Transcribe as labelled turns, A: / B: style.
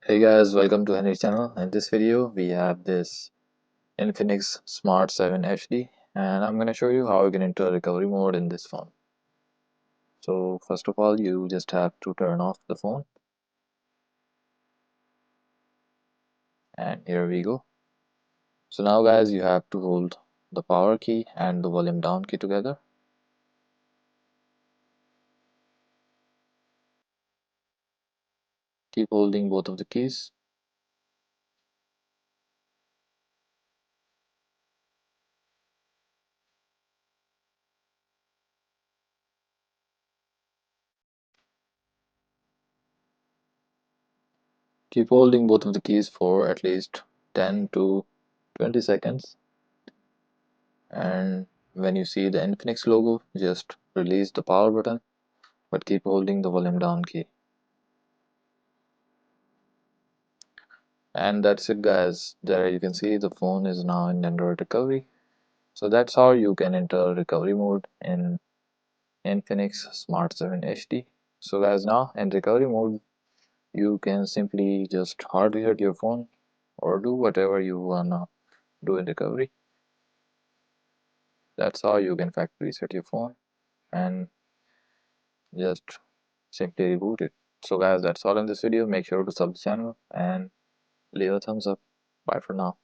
A: Hey guys, welcome to Henry channel. In this video, we have this Infinix Smart 7 HD, and I'm gonna show you how you can enter recovery mode in this phone. So first of all, you just have to turn off the phone, and here we go. So now guys, you have to hold the power key and the volume down key together. Keep holding both of the keys. Keep holding both of the keys for at least 10 to 20 seconds. And when you see the Infinix logo, just release the power button, but keep holding the volume down key. And that's it guys. There you can see the phone is now in Android recovery. So that's how you can enter recovery mode in Infinix Smart 7 HD. So guys, now in recovery mode you can simply just hard reset your phone or do whatever you wanna do in recovery. That's how you can factory reset your phone and just simply reboot it. So guys, that's all in this video. Make sure to sub the channel and leave a thumbs up. Bye for now.